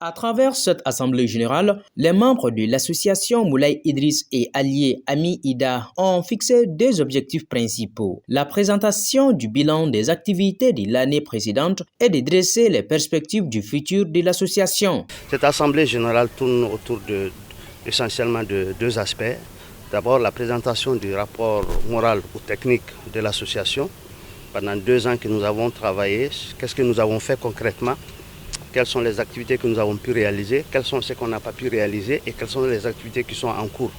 À travers cette assemblée générale, les membres de l'association Moulay Idriss et alliés Ami Ida ont fixé deux objectifs principaux. La présentation du bilan des activités de l'année précédente et de dresser les perspectives du futur de l'association. Cette assemblée générale tourne autour essentiellement de deux aspects. D'abord, la présentation du rapport moral ou technique de l'association. Pendant 2 ans que nous avons travaillé, qu'est-ce que nous avons fait concrètement? Quelles sont les activités que nous avons pu réaliser, quelles sont celles qu'on n'a pas pu réaliser et quelles sont les activités qui sont en cours.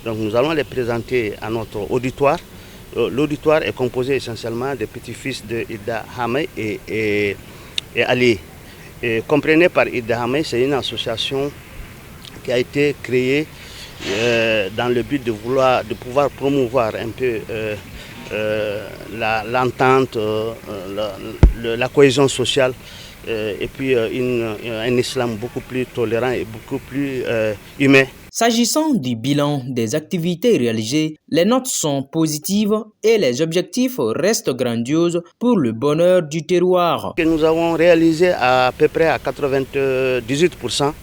Donc nous allons les présenter à notre auditoire. L'auditoire est composé essentiellement des petits-fils de Ida Hamay et Ali. Et comprenez par Ida Hamay, c'est une association qui a été créée dans le but de pouvoir promouvoir un peu l'entente, la cohésion sociale. Et puis un islam beaucoup plus tolérant et beaucoup plus humain. S'agissant du bilan des activités réalisées, les notes sont positives et les objectifs restent grandioses pour le bonheur du terroir. Nous avons réalisé à peu près à 98%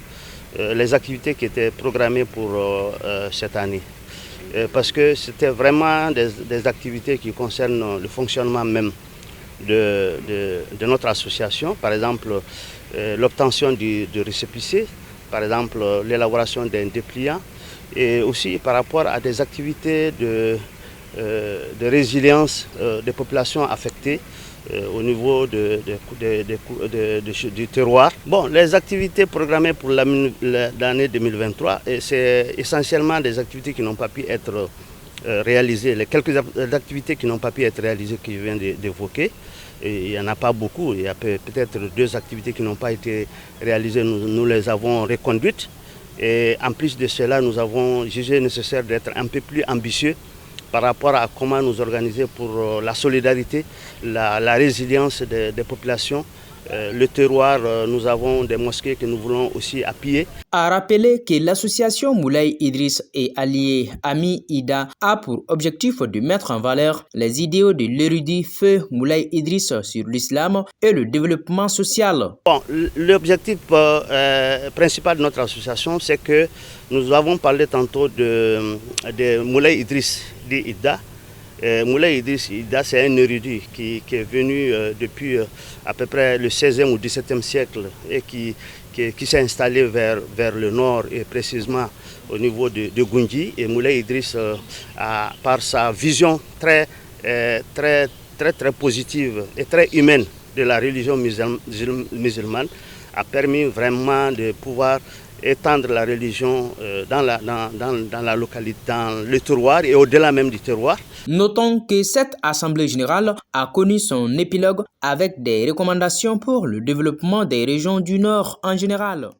les activités qui étaient programmées pour cette année. Parce que c'était vraiment des activités qui concernent le fonctionnement même de notre association, par exemple l'obtention du récépissé, par exemple l'élaboration d'un dépliant et aussi par rapport à des activités de résilience des populations affectées au niveau du terroir. Bon, les activités programmées pour l'année 2023, c'est essentiellement des activités qui n'ont pas pu être réalisées, les quelques activités qui n'ont pas pu être réalisées que je viens d'évoquer. Il n'y en a pas beaucoup, il y a peut-être 2 activités qui n'ont pas été réalisées, nous les avons reconduites. Et en plus de cela, nous avons jugé nécessaire d'être un peu plus ambitieux par rapport à comment nous organiser pour la solidarité, la résilience des populations. Le terroir, nous avons des mosquées que nous voulons aussi appuyer. A rappeler que l'association Moulay Idriss et alliés Ami Ida a pour objectif de mettre en valeur les idéaux de l'érudit feu Moulay Idriss sur l'islam et le développement social. Bon, l'objectif principal de notre association, c'est que nous avons parlé tantôt de Moulay Idriss d'Ida. Moulay Idriss Ida, c'est un érudit qui est venu depuis à peu près le 16e ou 17e siècle et qui s'est installé vers le nord et précisément au niveau de Goundji. Et Moulay Idriss, par sa vision très positive et très humaine de la religion musulmane, a permis vraiment de pouvoir étendre la religion dans la localité, dans le terroir et au-delà même du terroir. Notons que cette assemblée générale a connu son épilogue avec des recommandations pour le développement des régions du Nord en général.